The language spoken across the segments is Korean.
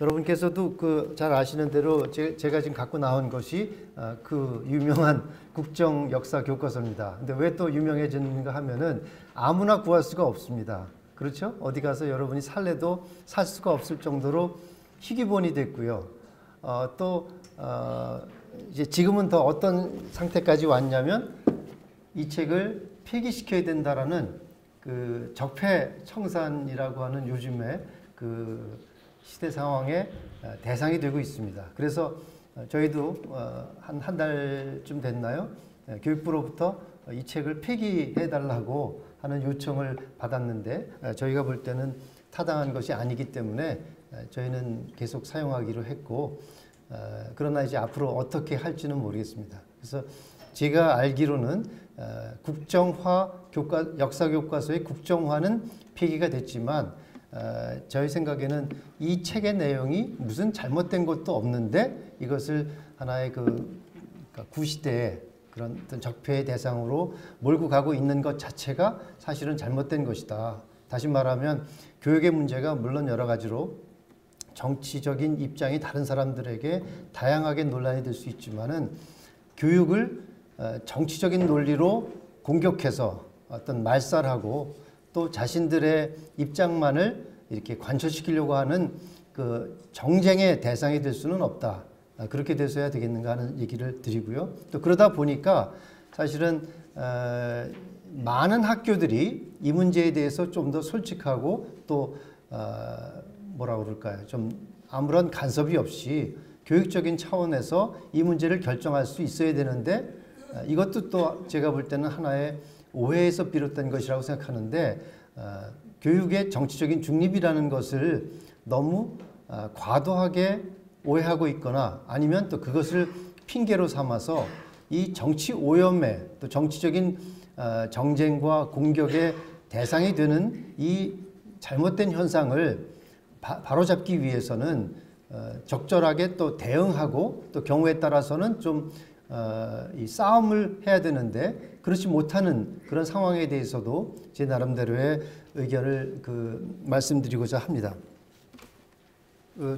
여러분께서도 잘 아시는 대로 제가 지금 갖고 나온 것이 그 유명한 국정 역사 교과서입니다. 근데 왜 또 유명해졌는가 하면은 아무나 구할 수가 없습니다. 그렇죠? 어디 가서 여러분이 살래도 살 수가 없을 정도로 희귀본이 됐고요. 이제 지금은 더 어떤 상태까지 왔냐면 이 책을 폐기시켜야 된다라는 그 적폐청산이라고 하는 요즘에 그 시대 상황의 대상이 되고 있습니다. 그래서 저희도 한 달쯤 됐나요? 교육부로부터 이 책을 폐기해달라고 하는 요청을 받았는데 저희가 볼 때는 타당한 것이 아니기 때문에 저희는 계속 사용하기로 했고, 그러나 이제 앞으로 어떻게 할지는 모르겠습니다. 그래서 제가 알기로는 국정화 역사 교과서의 국정화는 폐기가 됐지만 저희 생각에는 이 책의 내용이 무슨 잘못된 것도 없는데 이것을 하나의 그러니까 구시대의 그런 어떤 적폐의 대상으로 몰고 가고 있는 것 자체가 사실은 잘못된 것이다. 다시 말하면 교육의 문제가 물론 여러 가지로 정치적인 입장이 다른 사람들에게 다양하게 논란이 될 수 있지만은 교육을 정치적인 논리로 공격해서 어떤 말살하고 또 자신들의 입장만을 이렇게 관철시키려고 하는 그 정쟁의 대상이 될 수는 없다. 그렇게 돼서야 되겠는가 하는 얘기를 드리고요. 또 그러다 보니까 사실은 많은 학교들이 이 문제에 대해서 좀 더 솔직하고 또 뭐라 그럴까요? 좀 아무런 간섭이 없이 교육적인 차원에서 이 문제를 결정할 수 있어야 되는데 이것도 또 제가 볼 때는 하나의 오해에서 비롯된 것이라고 생각하는데 교육의 정치적인 중립이라는 것을 너무 과도하게 오해하고 있거나 아니면 또 그것을 핑계로 삼아서 이 정치 오염에 또 정치적인 정쟁과 공격의 대상이 되는 이 잘못된 현상을 바로잡기 위해서는 적절하게 또 대응하고 또 경우에 따라서는 좀 이 싸움을 해야 되는데 그렇지 못하는 그런 상황에 대해서도 제 나름대로의 의견을 말씀드리고자 합니다.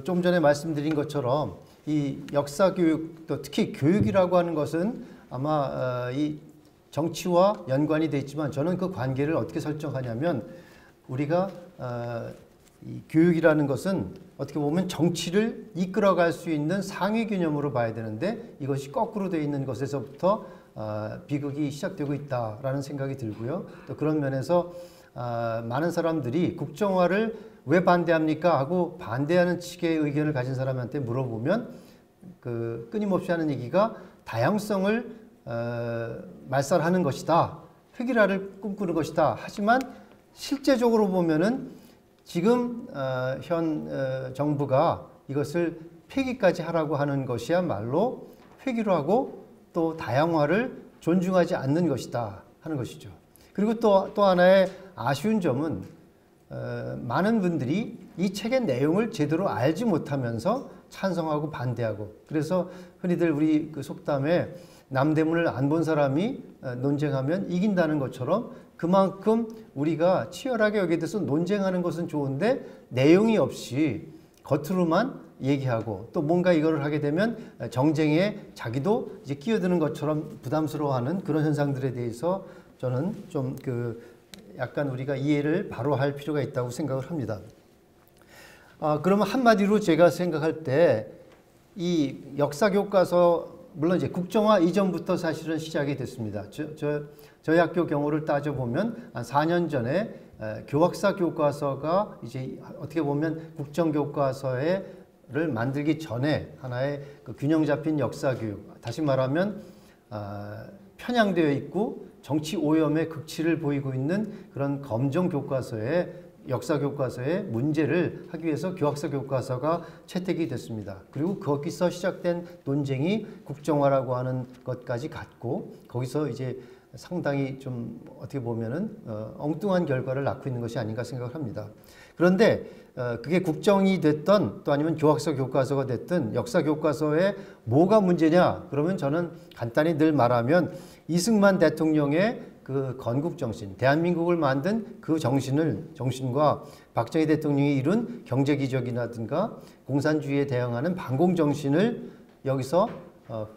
좀 전에 말씀드린 것처럼 이 역사 교육 또 특히 교육이라고 하는 것은 아마 이 정치와 연관이 돼 있지만 저는 그 관계를 어떻게 설정하냐면 우리가 이 교육이라는 것은 어떻게 보면 정치를 이끌어갈 수 있는 상위 개념으로 봐야 되는데 이것이 거꾸로 되어 있는 것에서부터 비극이 시작되고 있다라는 생각이 들고요. 또 그런 면에서 많은 사람들이 국정화를 왜 반대합니까? 하고 반대하는 측의 의견을 가진 사람한테 물어보면 끊임없이 하는 얘기가 다양성을 말살하는 것이다. 획일화를 꿈꾸는 것이다. 하지만 실제적으로 보면은 지금 현 정부가 이것을 폐기까지 하라고 하는 것이야말로 획일화하고 또 다양화를 존중하지 않는 것이다 하는 것이죠. 그리고 또 하나의 아쉬운 점은 많은 분들이 이 책의 내용을 제대로 알지 못하면서 찬성하고 반대하고 그래서 흔히들 우리 그 속담에 남대문을 안 본 사람이 논쟁하면 이긴다는 것처럼 그만큼 우리가 치열하게 여기에 대해서 논쟁하는 것은 좋은데 내용이 없이 겉으로만 얘기하고 또 뭔가 이거를 하게 되면 정쟁에 자기도 이제 끼어드는 것처럼 부담스러워하는 그런 현상들에 대해서 저는 좀 약간 우리가 이해를 바로 할 필요가 있다고 생각을 합니다. 그러면 한마디로 제가 생각할 때 이 역사 교과서 물론 이제 국정화 이전부터 사실은 시작이 됐습니다. 저희 학교 경우를 따져보면 한 4년 전에 교학사 교과서가 이제 어떻게 보면 국정교과서를 만들기 전에 하나의 균형 잡힌 역사 교육, 다시 말하면 편향되어 있고 정치 오염의 극치를 보이고 있는 그런 검정 교과서에 역사 교과서의 문제를 하기 위해서 교학사 교과서가 채택이 됐습니다. 그리고 거기서 시작된 논쟁이 국정화라고 하는 것까지 갔고 거기서 이제 상당히 좀 어떻게 보면은 엉뚱한 결과를 낳고 있는 것이 아닌가 생각을 합니다. 그런데 그게 국정이 됐던 또 아니면 교학사 교과서가 됐든 역사 교과서에 뭐가 문제냐 그러면 저는 간단히 늘 말하면 이승만 대통령의 그 건국 정신, 대한민국을 만든 그 정신과 박정희 대통령이 이룬 경제 기적이라든가 공산주의에 대응하는 반공 정신을 여기서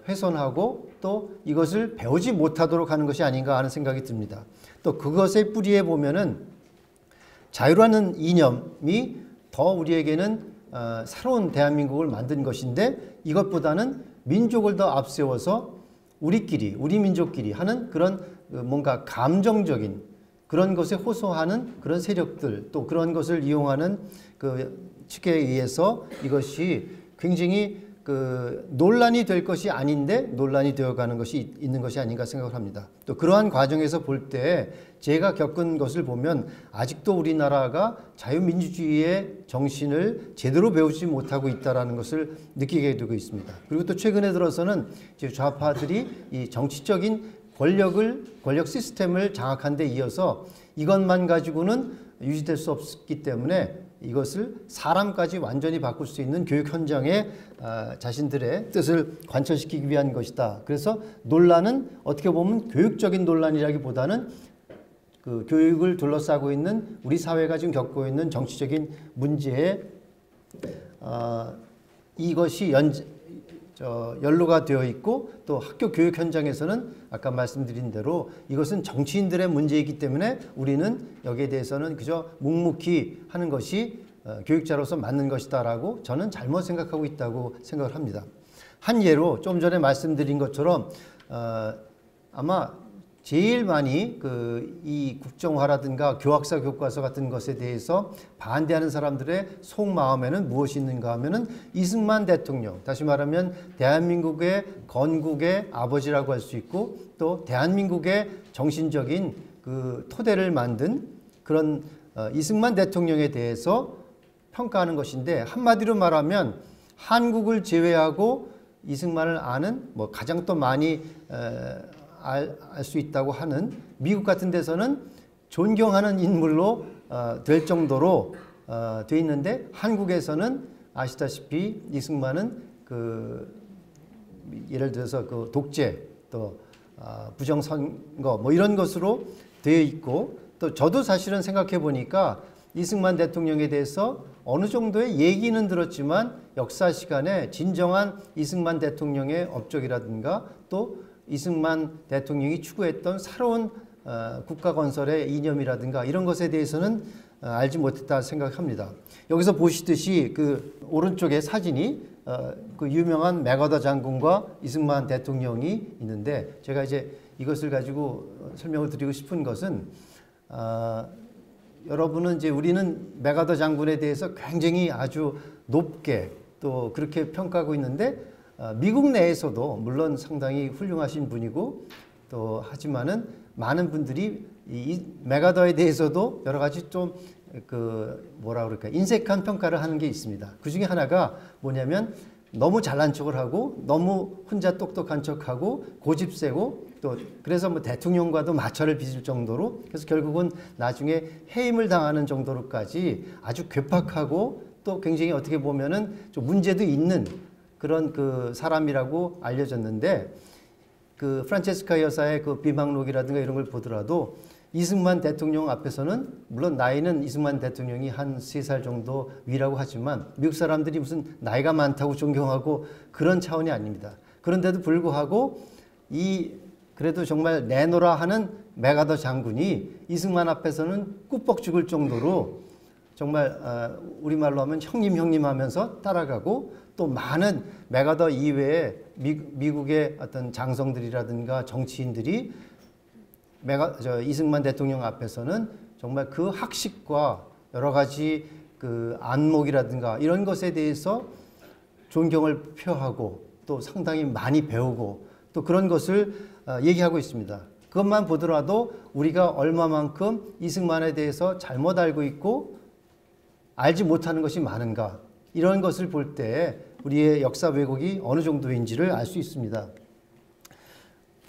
훼손하고 또 이것을 배우지 못하도록 하는 것이 아닌가 하는 생각이 듭니다. 또 그것의 뿌리에 보면은 자유라는 이념이 더 우리에게는 새로운 대한민국을 만든 것인데 이것보다는 민족을 더 앞세워서 우리끼리, 우리 민족끼리 하는 그런 뭔가 감정적인 그런 것에 호소하는 그런 세력들 또 그런 것을 이용하는 그 측에 의해서 이것이 굉장히 그 논란이 될 것이 아닌데 논란이 되어가는 것이 있는 것이 아닌가 생각을 합니다. 또 그러한 과정에서 볼 때 제가 겪은 것을 보면 아직도 우리나라가 자유민주주의의 정신을 제대로 배우지 못하고 있다는 것을 느끼게 되고 있습니다. 그리고 또 최근에 들어서는 이제 좌파들이 이 정치적인 권력 시스템을 장악한 데 이어서 이것만 가지고는 유지될 수 없기 때문에 이것을 사람까지 완전히 바꿀 수 있는 교육 현장에 자신들의 뜻을 관철시키기 위한 것이다. 그래서 논란은 어떻게 보면 교육적인 논란이라기보다는 그 교육을 둘러싸고 있는 우리 사회가 지금 겪고 있는 정치적인 문제에 이것이 연루가 되어 있고 또 학교 교육 현장에서는 아까 말씀드린 대로 이것은 정치인들의 문제이기 때문에 우리는 여기에 대해서는 그저 묵묵히 하는 것이 교육자로서 맞는 것이다라고 저는 잘못 생각하고 있다고 생각을 합니다. 한 예로 좀 전에 말씀드린 것처럼 아마 제일 많이 이 국정화라든가 교학사 교과서 같은 것에 대해서 반대하는 사람들의 속마음에는 무엇이 있는가 하면은 이승만 대통령, 다시 말하면 대한민국의 건국의 아버지라고 할 수 있고 또 대한민국의 정신적인 그 토대를 만든 그런 이승만 대통령에 대해서 평가하는 것인데 한마디로 말하면 한국을 제외하고 이승만을 아는 뭐 가장 또 많이 알 수 있다고 하는 미국 같은 데서는 존경하는 인물로 될 정도로 돼 있는데 한국에서는 아시다시피 이승만은 그 예를 들어서 그 독재 또 부정선거 뭐 이런 것으로 되어 있고 또 저도 사실은 생각해 보니까 이승만 대통령에 대해서 어느 정도의 얘기는 들었지만 역사 시간에 진정한 이승만 대통령의 업적이라든가 또 이승만 대통령이 추구했던 새로운 국가 건설의 이념이라든가 이런 것에 대해서는 알지 못했다 생각합니다. 여기서 보시듯이 그 오른쪽에 사진이 그 유명한 맥어더 장군과 이승만 대통령이 있는데 제가 이제 이것을 가지고 설명을 드리고 싶은 것은 여러분은 이제 우리는 맥어더 장군에 대해서 굉장히 아주 높게 또 그렇게 평가하고 있는데 미국 내에서도 물론 상당히 훌륭하신 분이고 또 하지만은 많은 분들이 이 맥어더에 대해서도 여러 가지 좀 그 뭐라 그럴까 인색한 평가를 하는 게 있습니다. 그 중에 하나가 뭐냐면 너무 잘난 척을 하고 너무 혼자 똑똑한 척하고 고집 세고 또 그래서 뭐 대통령과도 마찰을 빚을 정도로 그래서 결국은 나중에 해임을 당하는 정도로까지 아주 괴팍하고 또 굉장히 어떻게 보면은 좀 문제도 있는 그런 그 사람이라고 알려졌는데 그 프란체스카 여사의 그 비방록이라든가 이런 걸 보더라도 이승만 대통령 앞에서는 물론 나이는 이승만 대통령이 한 3살 정도 위라고 하지만 미국 사람들이 무슨 나이가 많다고 존경하고 그런 차원이 아닙니다. 그런데도 불구하고 이 그래도 정말 내노라 하는 맥어더 장군이 이승만 앞에서는 꾸벅 죽을 정도로 정말 우리말로 하면 형님 하면서 따라가고 또 많은 맥어더 이외에 미국의 어떤 장성들이라든가 정치인들이 이승만 대통령 앞에서는 정말 그 학식과 여러 가지 그 안목이라든가 이런 것에 대해서 존경을 표하고 또 상당히 많이 배우고 또 그런 것을 얘기하고 있습니다. 그것만 보더라도 우리가 얼마만큼 이승만에 대해서 잘못 알고 있고 알지 못하는 것이 많은가 이런 것을 볼 때 우리의 역사 왜곡이 어느 정도인지를 알 수 있습니다.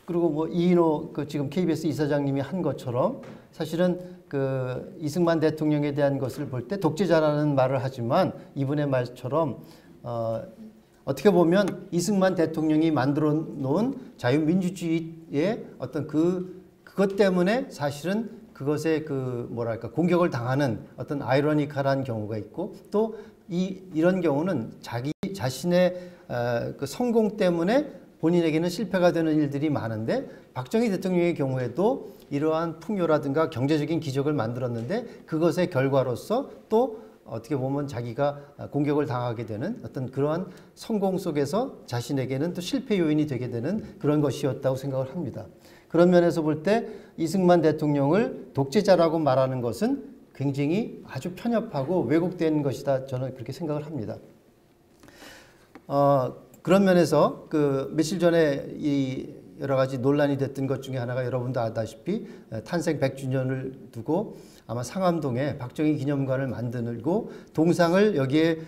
그리고 뭐 이인호 그 지금 KBS 이사장님이 한 것처럼 사실은 그 이승만 대통령에 대한 것을 볼 때 독재자라는 말을 하지만 이분의 말처럼 어떻게 보면 이승만 대통령이 만들어 놓은 자유민주주의의 어떤 그것 그것 때문에 사실은 그것에 그 뭐랄까 공격을 당하는 어떤 아이러니컬한 경우가 있고 또 이런 경우는 자기 자신의 그 성공 때문에 본인에게는 실패가 되는 일들이 많은데 박정희 대통령의 경우에도 이러한 풍요라든가 경제적인 기적을 만들었는데 그것의 결과로서 또 어떻게 보면 자기가 공격을 당하게 되는 어떤 그러한 성공 속에서 자신에게는 또 실패 요인이 되게 되는 그런 것이었다고 생각을 합니다. 그런 면에서 볼 때 이승만 대통령을 독재자라고 말하는 것은 굉장히 아주 편협하고 왜곡된 것이다. 저는 그렇게 생각을 합니다. 그런 면에서 그 며칠 전에 이 여러 가지 논란이 됐던 것 중에 하나가 여러분도 아다시피 탄생 100주년을 두고 아마 상암동에 박정희 기념관을 만들고 동상을 여기에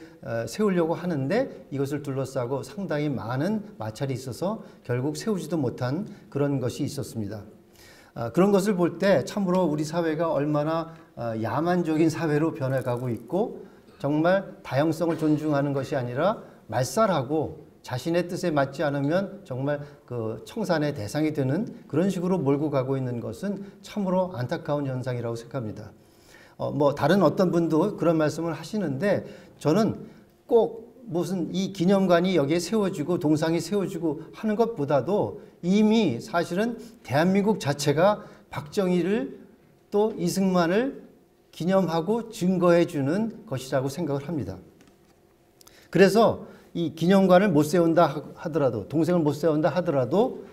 세우려고 하는데 이것을 둘러싸고 상당히 많은 마찰이 있어서 결국 세우지도 못한 그런 것이 있었습니다. 그런 것을 볼 때 참으로 우리 사회가 얼마나 야만적인 사회로 변해가고 있고 정말 다양성을 존중하는 것이 아니라 말살하고 자신의 뜻에 맞지 않으면 정말 그 청산의 대상이 되는 그런 식으로 몰고 가고 있는 것은 참으로 안타까운 현상이라고 생각합니다. 뭐 다른 어떤 분도 그런 말씀을 하시는데 저는 꼭 무슨 이 기념관이 여기에 세워지고 동상이 세워지고 하는 것보다도 이미 사실은 대한민국 자체가 박정희를 또 이승만을 기념하고 증거해 주는 것이라고 생각을 합니다. 그래서 이 기념관을 못 세운다 하더라도 동상을 못 세운다 하더라도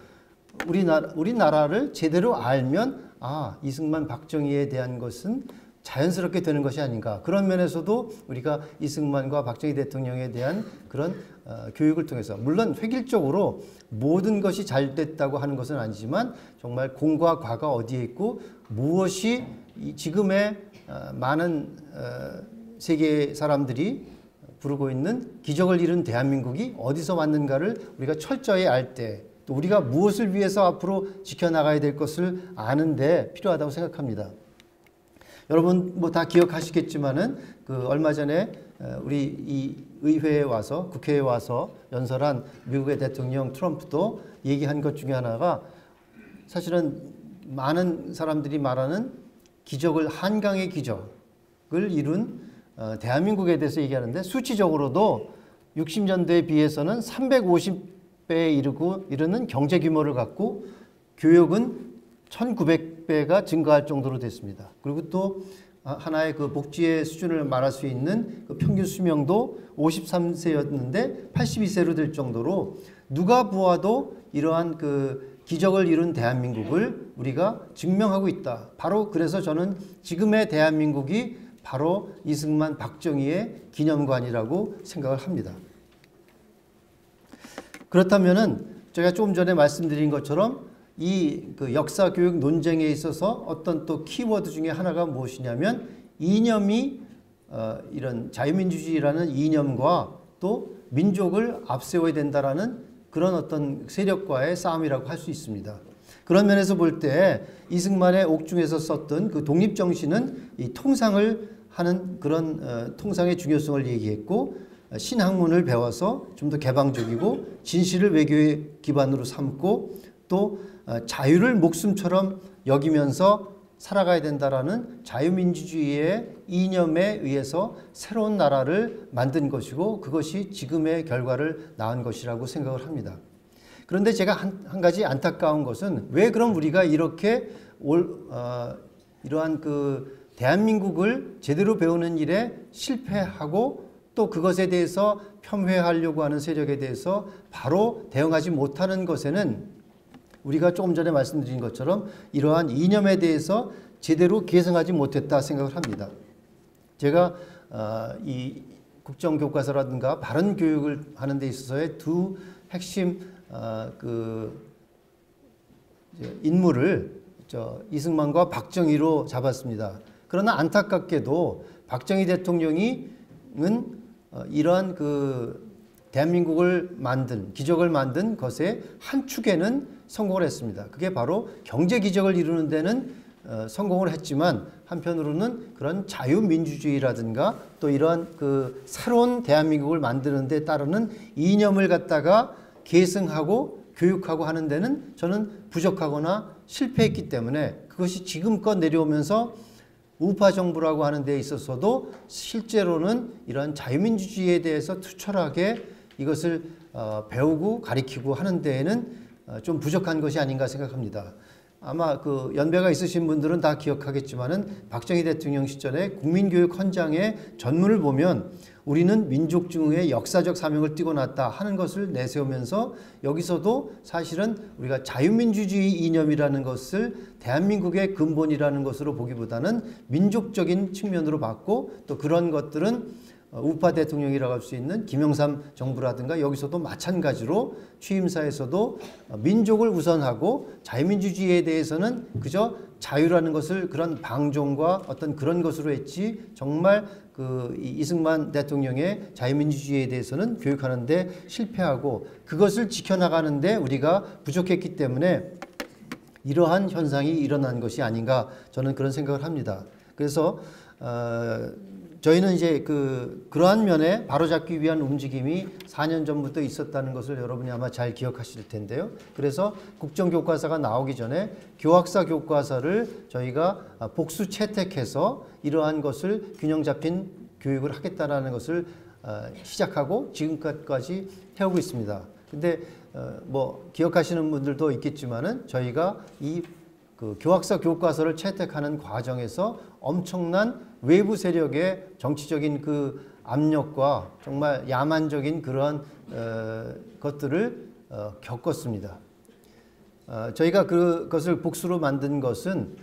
우리나라를 제대로 알면 이승만 박정희에 대한 것은 자연스럽게 되는 것이 아닌가. 그런 면에서도 우리가 이승만과 박정희 대통령에 대한 그런 교육을 통해서 물론 획일적으로 모든 것이 잘 됐다고 하는 것은 아니지만 정말 공과 과가 어디에 있고 무엇이 지금의 많은 세계 사람들이 부르고 있는 기적을 이룬 대한민국이 어디서 왔는가를 우리가 철저히 알 때 또 우리가 무엇을 위해서 앞으로 지켜나가야 될 것을 아는데 필요하다고 생각합니다. 여러분 뭐 다 기억하시겠지만은 그 얼마 전에 우리 이 의회에 와서 국회에 와서 연설한 미국의 대통령 트럼프도 얘기한 것 중에 하나가 사실은 많은 사람들이 말하는 기적을 한강의 기적을 이룬 대한민국에 대해서 얘기하는데 수치적으로도 60년대에 비해서는 350배에 이르는 경제 규모를 갖고 교육은 1900배가 증가할 정도로 됐습니다. 그리고 또 하나의 그 복지의 수준을 말할 수 있는 그 평균 수명도 53세였는데 82세로 될 정도로 누가 보아도 이러한 그 기적을 이룬 대한민국을 우리가 증명하고 있다. 바로 그래서 저는 지금의 대한민국이 바로 이승만 박정희의 기념관이라고 생각을 합니다. 그렇다면은 제가 조금 전에 말씀드린 것처럼 이 그 역사 교육 논쟁에 있어서 어떤 또 키워드 중에 하나가 무엇이냐면 이념이 이런 자유민주주의라는 이념과 또 민족을 앞세워야 된다라는 그런 어떤 세력과의 싸움이라고 할 수 있습니다. 그런 면에서 볼 때 이승만의 옥중에서 썼던 그 독립정신은 이 통상을 하는 그런 통상의 중요성을 얘기했고 신학문을 배워서 좀 더 개방적이고 진실을 외교의 기반으로 삼고 또 자유를 목숨처럼 여기면서 살아가야 된다라는 자유민주주의의 이념에 의해서 새로운 나라를 만든 것이고 그것이 지금의 결과를 낳은 것이라고 생각을 합니다. 그런데 제가 한 가지 안타까운 것은 왜 그럼 우리가 이렇게 이러한 그 대한민국을 제대로 배우는 일에 실패하고 또 그것에 대해서 폄훼하려고 하는 세력에 대해서 바로 대응하지 못하는 것에는 우리가 조금 전에 말씀드린 것처럼 이러한 이념에 대해서 제대로 계승하지 못했다 생각을 합니다. 제가 이 국정교과서라든가 바른 교육을 하는 데 있어서의 두 핵심 인물을 이승만과 박정희로 잡았습니다. 그러나 안타깝게도 박정희 대통령은 이러한 그 대한민국을 만든 기적을 만든 것의 한 축에는 성공을 했습니다. 그게 바로 경제 기적을 이루는 데는 성공을 했지만 한편으로는 그런 자유민주주의라든가 또 이러한 그 새로운 대한민국을 만드는 데 따르는 이념을 갖다가 계승하고 교육하고 하는 데는 저는 부족하거나 실패했기 때문에 그것이 지금껏 내려오면서 우파 정부라고 하는 데 있어서도 실제로는 이런 자유민주주의에 대해서 투철하게 이것을 배우고 가리키고 하는 데에는 좀 부족한 것이 아닌가 생각합니다. 아마 그 연배가 있으신 분들은 다 기억하겠지만은 박정희 대통령 시절에 국민교육 헌장의 전문을 보면 우리는 민족중흥의 역사적 사명을 띠고 났다 하는 것을 내세우면서 여기서도 사실은 우리가 자유민주주의 이념이라는 것을 대한민국의 근본이라는 것으로 보기보다는 민족적인 측면으로 봤고 또 그런 것들은 우파 대통령이라고 할 수 있는 김영삼 정부라든가 여기서도 마찬가지로 취임사에서도 민족을 우선하고 자유민주주의에 대해서는 그저 자유라는 것을 그런 방종과 어떤 그런 것으로 했지 정말 그 이승만 대통령의 자유민주주의에 대해서는 교육하는데 실패하고 그것을 지켜나가는데 우리가 부족했기 때문에 이러한 현상이 일어난 것이 아닌가 저는 그런 생각을 합니다. 그래서 저희는 이제 그러한 면에 바로잡기 위한 움직임이 4년 전부터 있었다는 것을 여러분이 아마 잘 기억하실 텐데요. 그래서 국정교과서가 나오기 전에 교학사 교과서를 저희가 복수 채택해서 이러한 것을 균형 잡힌 교육을 하겠다라는 것을 시작하고 지금까지 해오고 있습니다. 근데 뭐 기억하시는 분들도 있겠지만은 저희가 그 교학사 교과서를 채택하는 과정에서 엄청난 외부 세력의 정치적인 그 압력과 정말 야만적인 그러한 것들을 겪었습니다. 저희가 그것을 복수로 만든 것은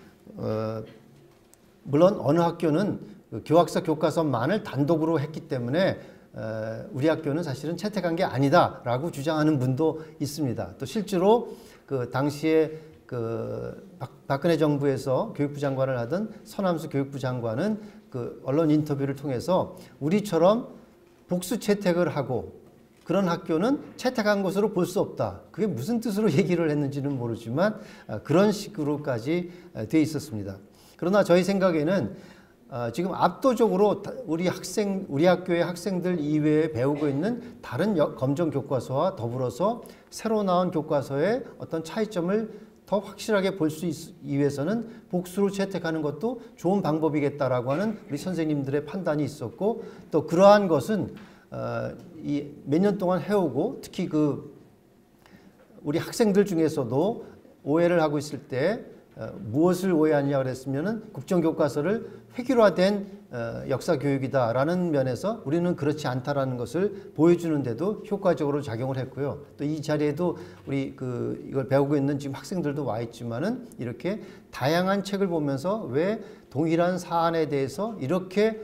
물론 어느 학교는 그 교학사 교과서만을 단독으로 했기 때문에 우리 학교는 사실은 채택한 게 아니다라고 주장하는 분도 있습니다. 또 실제로 그 당시에 박근혜 정부에서 교육부 장관을 하던 서남수 교육부 장관은 그 언론 인터뷰를 통해서 우리처럼 복수 채택을 하고 그런 학교는 채택한 것으로 볼 수 없다. 그게 무슨 뜻으로 얘기를 했는지는 모르지만 그런 식으로까지 돼 있었습니다. 그러나 저희 생각에는 지금 압도적으로 우리 학교의 학생들 이외에 배우고 있는 다른 검정 교과서와 더불어서 새로 나온 교과서의 어떤 차이점을 더 확실하게 볼 수 있기 위해서는 복수로 채택하는 것도 좋은 방법이겠다라고 하는 우리 선생님들의 판단이 있었고 또 그러한 것은 몇 년 동안 해오고 특히 우리 학생들 중에서도 오해를 하고 있을 때 무엇을 오해하느냐 그랬으면은 국정교과서를 획일화된 역사 교육이다라는 면에서 우리는 그렇지 않다라는 것을 보여주는데도 효과적으로 작용을 했고요. 또 이 자리에도 우리 이걸 배우고 있는 지금 학생들도 와 있지만은 이렇게 다양한 책을 보면서 왜 동일한 사안에 대해서 이렇게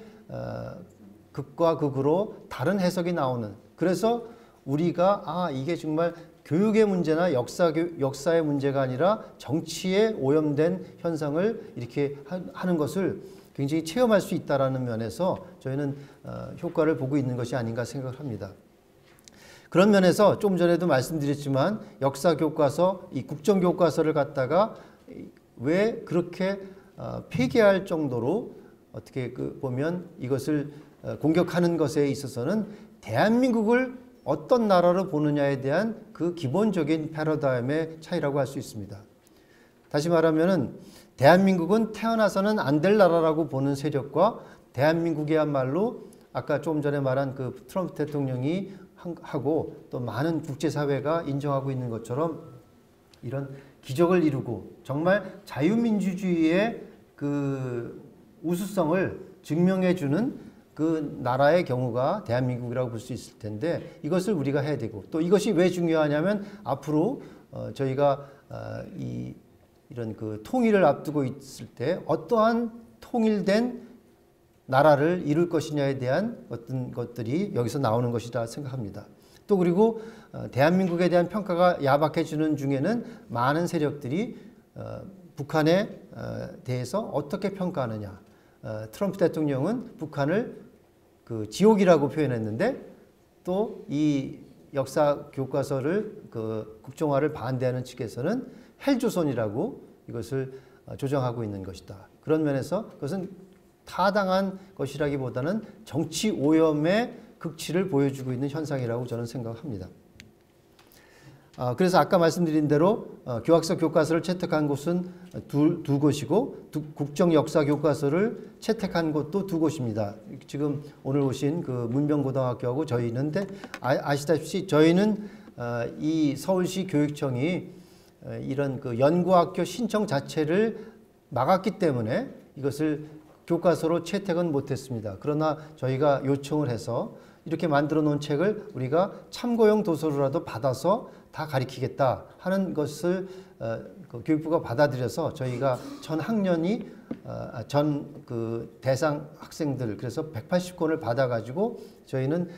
극과 극으로 다른 해석이 나오는 그래서 우리가 이게 정말 교육의 문제나 역사의 문제가 아니라 정치에 오염된 현상을 이렇게 하는 것을 굉장히 체험할 수 있다는 면에서 저희는 효과를 보고 있는 것이 아닌가 생각을 합니다. 그런 면에서 조금 전에도 말씀드렸지만 역사교과서, 이 국정교과서를 갖다가 왜 그렇게 폐기할 정도로 어떻게 보면 이것을 공격하는 것에 있어서는 대한민국을 어떤 나라로 보느냐에 대한 그 기본적인 패러다임의 차이라고 할 수 있습니다. 다시 말하면은 대한민국은 태어나서는 안 될 나라라고 보는 세력과 대한민국이야말로 아까 조금 전에 말한 그 트럼프 대통령이 하고 또 많은 국제사회가 인정하고 있는 것처럼 이런 기적을 이루고 정말 자유민주주의의 그 우수성을 증명해주는 그 나라의 경우가 대한민국이라고 볼 수 있을 텐데 이것을 우리가 해야 되고 또 이것이 왜 중요하냐면 앞으로 저희가 이런 그 통일을 앞두고 있을 때 어떠한 통일된 나라를 이룰 것이냐에 대한 어떤 것들이 여기서 나오는 것이라 생각합니다. 또 그리고 대한민국에 대한 평가가 야박해지는 중에는 많은 세력들이 북한에 대해서 어떻게 평가하느냐. 트럼프 대통령은 북한을 그 지옥이라고 표현했는데 또 이 역사 교과서를 국정화를 반대하는 측에서는 헬조선이라고 이것을 조정하고 있는 것이다. 그런 면에서 그것은 타당한 것이라기보다는 정치 오염의 극치를 보여주고 있는 현상이라고 저는 생각합니다. 그래서 아까 말씀드린 대로 교학서 교과서를 채택한 곳은 두 곳이고 국정역사 교과서를 채택한 곳도 두 곳입니다. 지금 오늘 오신 그 문병고등학교하고 저희는데 아시다시피 저희는 이 서울시 교육청이 이런 그 연구학교 신청 자체를 막았기 때문에 이것을 교과서로 채택은 못했습니다. 그러나 저희가 요청을 해서 이렇게 만들어 놓은 책을 우리가 참고용 도서로라도 받아서 다 가르치겠다 하는 것을 그 교육부가 받아들여서 저희가 전 학년이 전 그 대상 학생들 그래서 180권을 받아가지고 저희는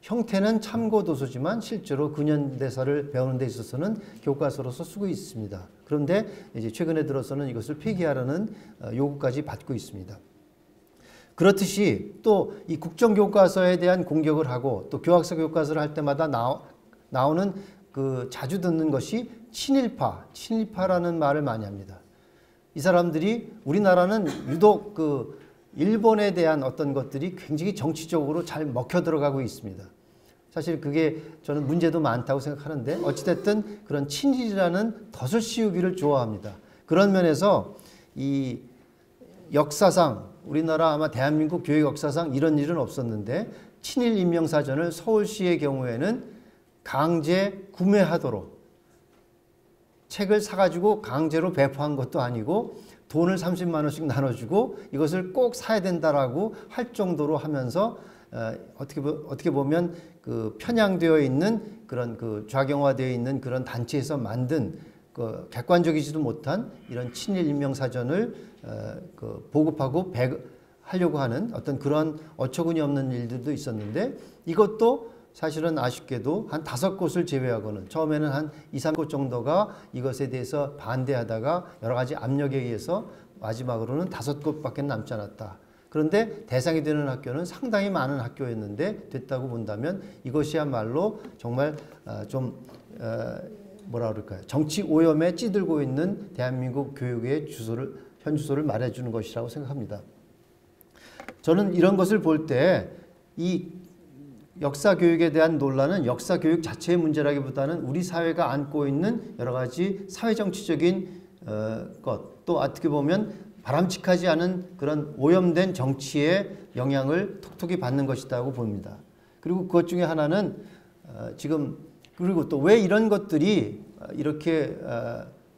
형태는 참고 도서지만 실제로 근현대사를 배우는 데 있어서는 교과서로서 쓰고 있습니다. 그런데 이제 최근에 들어서는 이것을 폐기하라는 요구까지 받고 있습니다. 그렇듯이 또 이 국정교과서에 대한 공격을 하고 또 교학서 교과서를 할 때마다 나오는 그 자주 듣는 것이 친일파라는 말을 많이 합니다. 이 사람들이 우리나라는 유독 그 일본에 대한 어떤 것들이 굉장히 정치적으로 잘 먹혀 들어가고 있습니다. 사실 그게 저는 문제도 많다고 생각하는데 어찌됐든 그런 친일이라는 덫을 씌우기를 좋아합니다. 그런 면에서 이 역사상 우리나라 아마 대한민국 교육 역사상 이런 일은 없었는데 친일 인명사전을 서울시의 경우에는 강제 구매하도록 책을 사가지고 강제로 배포한 것도 아니고 돈을 30만 원씩 나눠주고 이것을 꼭 사야 된다라고 할 정도로 하면서 어떻게 보면 그 편향되어 있는 그런 그 좌경화되어 있는 그런 단체에서 만든 그 객관적이지도 못한 이런 친일 인명사전을 그 보급하고 하려고 하는 어떤 그런 어처구니 없는 일들도 있었는데 이것도 사실은 아쉽게도 한 5곳을 제외하고는 처음에는 한 2, 3곳 정도가 이것에 대해서 반대하다가 여러 가지 압력에 의해서 마지막으로는 5곳밖에 남지 않았다. 그런데 대상이 되는 학교는 상당히 많은 학교였는데 됐다고 본다면 이것이야말로 정말 뭐라 그럴까요? 정치 오염에 찌들고 있는 대한민국 교육의 현 주소를 말해주는 것이라고 생각합니다. 저는 이런 것을 볼 때 이 역사 교육에 대한 논란은 역사 교육 자체의 문제라기보다는 우리 사회가 안고 있는 여러 가지 사회 정치적인 것, 또 어떻게 보면 바람직하지 않은 그런 오염된 정치의 영향을 톡톡히 받는 것이라고 봅니다. 그리고 그것 중에 하나는 지금 그리고 또 왜 이런 것들이 이렇게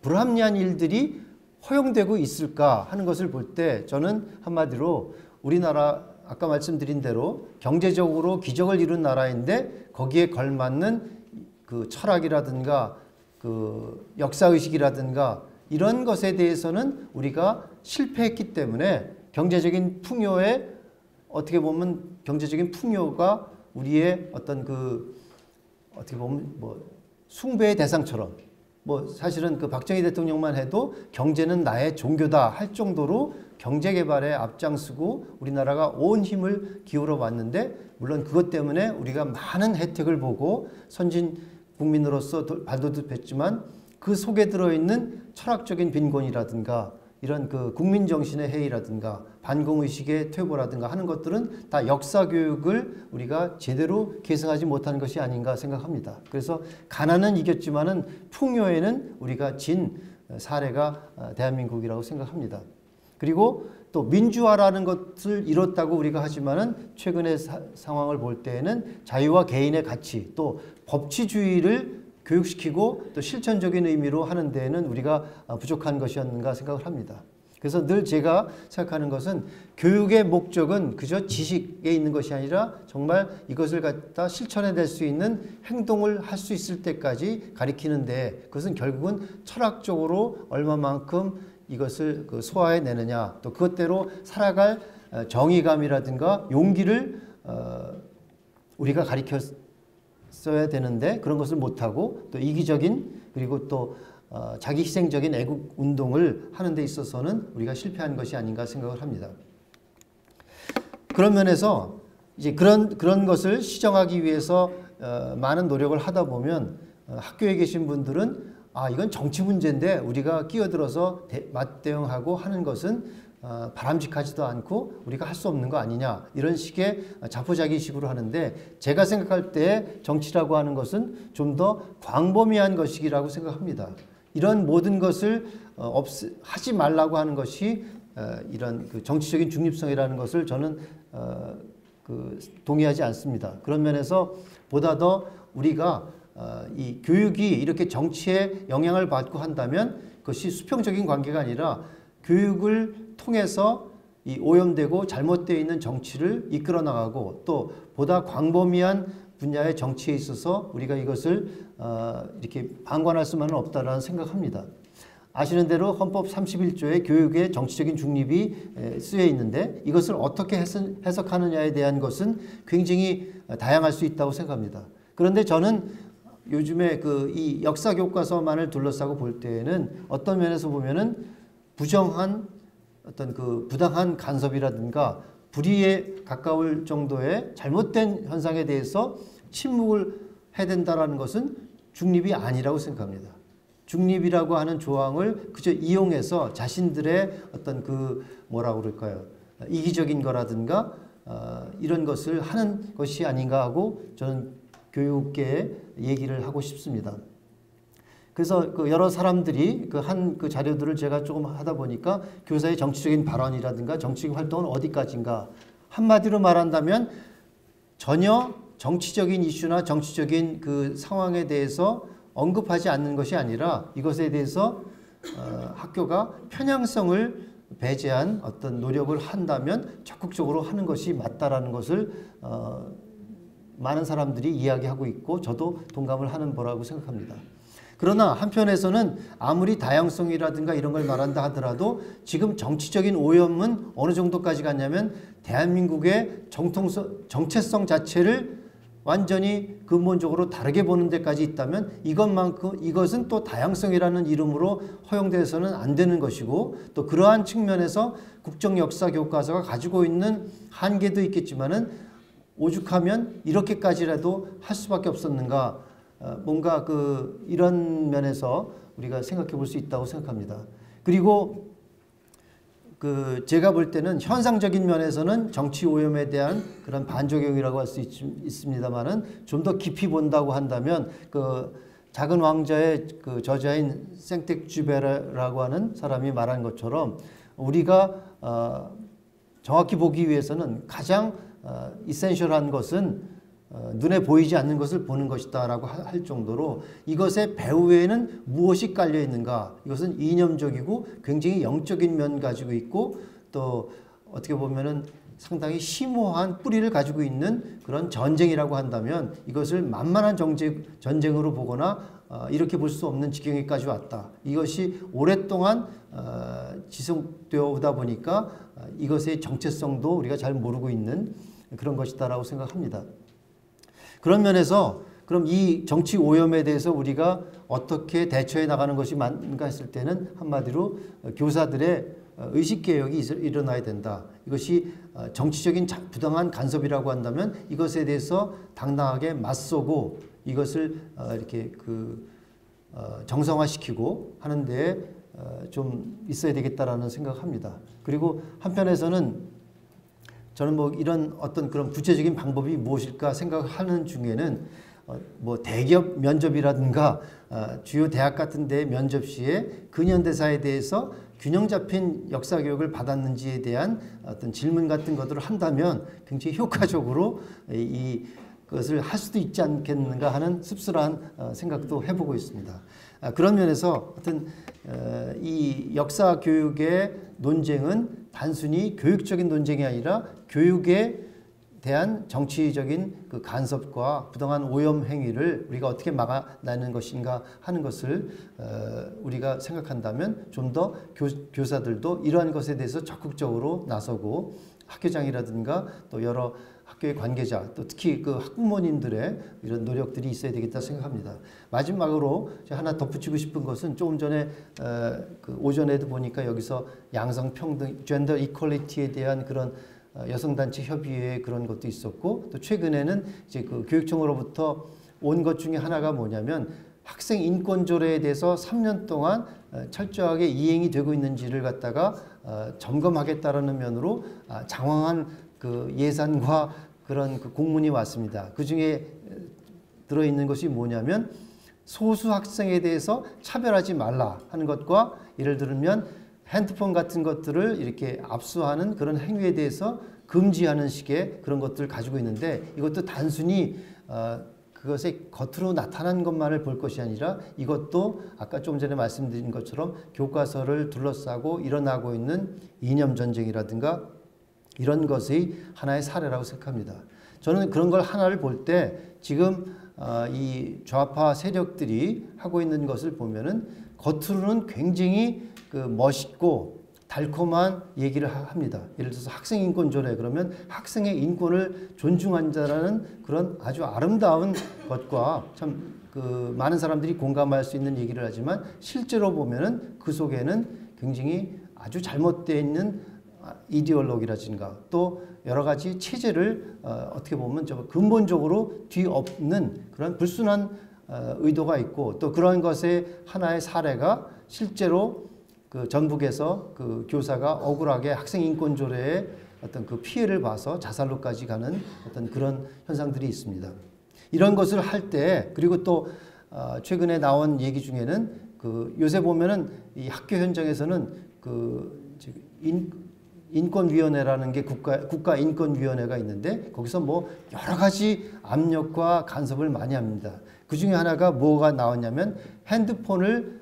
불합리한 일들이 허용되고 있을까 하는 것을 볼 때 저는 한마디로 우리나라 아까 말씀드린 대로 경제적으로 기적을 이룬 나라인데 거기에 걸맞는 그 철학이라든가 그 역사의식이라든가 이런 것에 대해서는 우리가 실패했기 때문에 경제적인 풍요에 어떻게 보면 경제적인 풍요가 우리의 어떤 그 어떻게 보면 뭐 숭배의 대상처럼 뭐 사실은 그 박정희 대통령만 해도 경제는 나의 종교다 할 정도로 경제 개발에 앞장서고 우리나라가 온 힘을 기울여 왔는데 물론 그것 때문에 우리가 많은 혜택을 보고 선진 국민으로서 발돋움했지만 그 속에 들어있는 철학적인 빈곤이라든가 이런 그 국민정신의 해이라든가 반공의식의 퇴보라든가 하는 것들은 다 역사교육을 우리가 제대로 계승하지 못한 것이 아닌가 생각합니다. 그래서 가난은 이겼지만은 풍요에는 우리가 진 사례가 대한민국이라고 생각합니다. 그리고 또 민주화라는 것을 이뤘다고 우리가 하지만은 최근의 상황을 볼 때에는 자유와 개인의 가치 또 법치주의를 교육시키고 또 실천적인 의미로 하는 데에는 우리가 부족한 것이었는가 생각을 합니다. 그래서 늘 제가 생각하는 것은 교육의 목적은 그저 지식에 있는 것이 아니라 정말 이것을 갖다 실천해낼 수 있는 행동을 할 수 있을 때까지 가리키는데 그것은 결국은 철학적으로 얼마만큼 이것을 소화해내느냐 또 그것대로 살아갈 정의감이라든가 용기를 우리가 가리켰어야 되는데 그런 것을 못하고 또 이기적인 그리고 또 자기 희생적인 애국 운동을 하는 데 있어서는 우리가 실패한 것이 아닌가 생각을 합니다. 그런 면에서 이제 그런 것을 시정하기 위해서 많은 노력을 하다 보면 학교에 계신 분들은 이건 정치 문제인데 우리가 끼어들어서 맞대응하고 하는 것은 바람직하지도 않고 우리가 할 수 없는 거 아니냐 이런 식의 자포자기식으로 하는데 제가 생각할 때 정치라고 하는 것은 좀 더 광범위한 것이라고 생각합니다. 이런 모든 것을 하지 말라고 하는 것이 이런 그 정치적인 중립성이라는 것을 저는 동의하지 않습니다. 그런 면에서 보다 더 우리가 이 교육이 이렇게 정치에 영향을 받고 한다면 그것이 수평적인 관계가 아니라 교육을 통해서 이 오염되고 잘못되어 있는 정치를 이끌어 나가고 또 보다 광범위한 분야의 정치에 있어서 우리가 이것을 이렇게 방관할 수만은 없다라는 생각합니다. 아시는 대로 헌법 31조에 교육의 정치적인 중립이 쓰여 있는데 이것을 어떻게 해석하느냐에 대한 것은 굉장히 다양할 수 있다고 생각합니다. 그런데 저는 요즘에 이 역사 교과서만을 둘러싸고 볼 때에는 어떤 면에서 보면은 부정한 어떤 부당한 간섭이라든가 불의에 가까울 정도의 잘못된 현상에 대해서 침묵을 해야 된다라는 것은 중립이 아니라고 생각합니다. 중립이라고 하는 조항을 그저 이용해서 자신들의 어떤 뭐라고 그럴까요? 이기적인 거라든가 이런 것을 하는 것이 아닌가 하고 저는 교육계에 얘기를 하고 싶습니다. 그래서 여러 사람들이 한 자료들을 제가 조금 하다 보니까 교사의 정치적인 발언이라든가 정치적인 활동은 어디까지인가 한마디로 말한다면 전혀 정치적인 이슈나 정치적인 상황에 대해서 언급하지 않는 것이 아니라 이것에 대해서 학교가 편향성을 배제한 어떤 노력을 한다면 적극적으로 하는 것이 맞다라는 것을 많은 사람들이 이야기하고 있고 저도 동감을 하는 거라고 생각합니다. 그러나 한편에서는 아무리 다양성이라든가 이런 걸 말한다 하더라도 지금 정치적인 오염은 어느 정도까지 갔냐면 대한민국의 정체성 자체를 완전히 근본적으로 다르게 보는 데까지 있다면 이것은 또 다양성이라는 이름으로 허용돼서는 안 되는 것이고 또 그러한 측면에서 국정역사교과서가 가지고 있는 한계도 있겠지만은 오죽하면 이렇게까지라도 할 수밖에 없었는가 뭔가 이런 면에서 우리가 생각해 볼 수 있다고 생각합니다. 그리고 제가 볼 때는 현상적인 면에서는 정치 오염에 대한 그런 반작용이라고 할 수 있습니다만은 좀 더 깊이 본다고 한다면 작은 왕자의 저자인 생텍쥐베라라고 하는 사람이 말한 것처럼 우리가 정확히 보기 위해서는 가장 이센셜한 것은 눈에 보이지 않는 것을 보는 것이다 라고 할 정도로 이것의 배후에는 무엇이 깔려 있는가 이것은 이념적이고 굉장히 영적인 면 가지고 있고 또 어떻게 보면은 상당히 심오한 뿌리를 가지고 있는 그런 전쟁이라고 한다면 이것을 만만한 전쟁으로 보거나 이렇게 볼 수 없는 지경에까지 왔다. 이것이 오랫동안 지속되어 오다 보니까 이것의 정체성도 우리가 잘 모르고 있는 그런 것이다라고 생각합니다. 그런 면에서 그럼 이 정치 오염에 대해서 우리가 어떻게 대처해 나가는 것이 맞는가 했을 때는 한마디로 교사들의 의식개혁이 일어나야 된다. 이것이 정치적인 부당한 간섭이라고 한다면 이것에 대해서 당당하게 맞서고 이것을 이렇게 정상화시키고 하는 데에 좀 있어야 되겠다라는 생각합니다. 그리고 한편에서는 저는 이런 어떤 그런 구체적인 방법이 무엇일까 생각하는 중에는 대기업 면접이라든가 주요 대학 같은 데 면접 시에 근현대사에 대해서 균형 잡힌 역사 교육을 받았는지에 대한 어떤 질문 같은 것들을 한다면 굉장히 효과적으로 그것을 할 수도 있지 않겠는가 하는 씁쓸한 생각도 해보고 있습니다. 그런 면에서 하여튼 이 역사 교육의 논쟁은 단순히 교육적인 논쟁이 아니라 교육에 대한 정치적인 간섭과 부당한 오염 행위를 우리가 어떻게 막아내는 것인가 하는 것을 우리가 생각한다면 좀 더 교사들도 이러한 것에 대해서 적극적으로 나서고 학교장이라든가 또 여러 학교의 관계자 또 특히 학부모님들의 이런 노력들이 있어야 되겠다 생각합니다. 마지막으로 제가 하나 덧붙이고 싶은 것은 조금 전에 오전에도 보니까 여기서 양성평등, 젠더 이퀄리티에 대한 그런 여성단체 협의회 그런 것도 있었고 또 최근에는 이제 교육청으로부터 온 것 중에 하나가 뭐냐면 학생 인권 조례에 대해서 3년 동안 철저하게 이행이 되고 있는지를 갖다가 점검하겠다라는 면으로 장황한 그 예산과 그런 그 공문이 왔습니다. 그 중에 들어있는 것이 뭐냐면 소수 학생에 대해서 차별하지 말라 하는 것과 예를 들면 핸드폰 같은 것들을 이렇게 압수하는 그런 행위에 대해서 금지하는 식의 그런 것들을 가지고 있는데 이것도 단순히 그것의 겉으로 나타난 것만을 볼 것이 아니라 이것도 아까 좀 전에 말씀드린 것처럼 교과서를 둘러싸고 일어나고 있는 이념 전쟁이라든가 이런 것의 하나의 사례라고 생각합니다. 저는 그런 걸 하나를 볼 때 지금 이 좌파 세력들이 하고 있는 것을 보면은 겉으로는 굉장히 그 멋있고 달콤한 얘기를 합니다. 예를 들어서 학생인권조례 그러면 학생의 인권을 존중한다라는 그런 아주 아름다운 것과 참 그 많은 사람들이 공감할 수 있는 얘기를 하지만 실제로 보면은 그 속에는 굉장히 아주 잘못되어 있는 이데올로기라든가 또 여러 가지 체제를 어떻게 보면 저 근본적으로 뒤엎는 그런 불순한 의도가 있고 또 그런 것의 하나의 사례가 실제로 그 전북에서 그 교사가 억울하게 학생인권조례에 어떤 그 피해를 봐서 자살로까지 가는 어떤 그런 현상들이 있습니다. 이런 것을 할 때 그리고 또 최근에 나온 얘기 중에는 그 요새 보면은 이 학교 현장에서는 그 인권위원회라는 게 국가인권위원회가 있는데 거기서 뭐 여러 가지 압력과 간섭을 많이 합니다. 그 중에 하나가 뭐가 나왔냐면 핸드폰을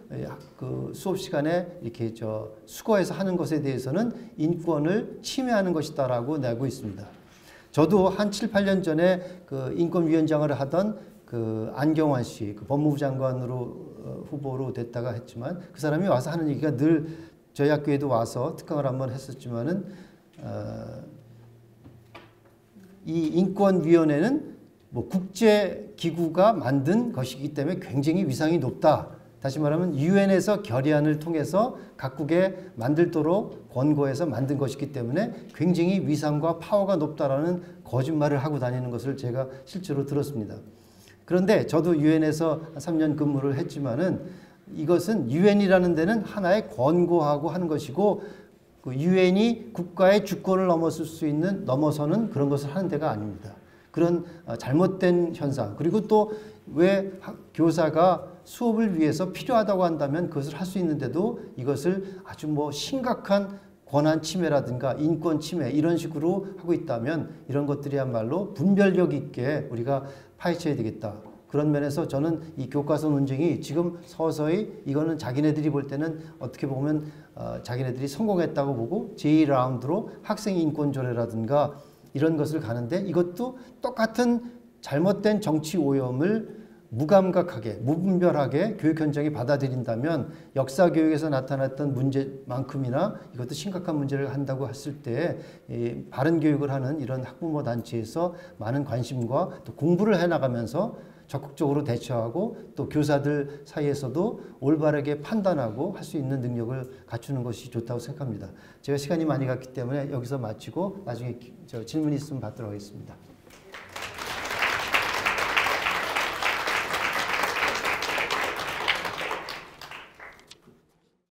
그 수업 시간에 이렇게 수거해서 하는 것에 대해서는 인권을 침해하는 것이다라고 내고 있습니다. 저도 한 7, 8년 전에 그 인권위원장을 하던 그 안경환 씨, 그 법무부 장관으로 후보로 됐다가 했지만 그 사람이 와서 하는 얘기가 늘 저희 학교에도 와서 특강을 한번 했었지만은 이 인권위원회는 뭐 국제기구가 만든 것이기 때문에 굉장히 위상이 높다. 다시 말하면 유엔에서 결의안을 통해서 각국에 만들도록 권고해서 만든 것이기 때문에 굉장히 위상과 파워가 높다라는 거짓말을 하고 다니는 것을 제가 실제로 들었습니다. 그런데 저도 유엔에서 3년 근무를 했지만은 이것은 유엔이라는 데는 하나의 권고하고 하는 것이고 그 유엔이 국가의 주권을 넘어서는 그런 것을 하는 데가 아닙니다. 그런 잘못된 현상 그리고 또 왜 교사가 수업을 위해서 필요하다고 한다면 그것을 할 수 있는데도 이것을 아주 뭐 심각한 권한 침해라든가 인권 침해 이런 식으로 하고 있다면 이런 것들이야말로 분별력 있게 우리가 파헤쳐야 되겠다. 그런 면에서 저는 이 교과서 논쟁이 지금 서서히 이거는 자기네들이 볼 때는 어떻게 보면 자기네들이 성공했다고 보고 제2라운드로 학생인권조례라든가 이런 것을 가는데 이것도 똑같은 잘못된 정치 오염을 무감각하게 무분별하게 교육 현장이 받아들인다면 역사 교육에서 나타났던 문제만큼이나 이것도 심각한 문제를 한다고 했을 때 바른 교육을 하는 이런 학부모 단체에서 많은 관심과 또 공부를 해나가면서 적극적으로 대처하고 또 교사들 사이에서도 올바르게 판단하고 할 수 있는 능력을 갖추는 것이 좋다고 생각합니다. 제가 시간이 많이 갔기 때문에 여기서 마치고 나중에 질문 있으면 받도록 하겠습니다.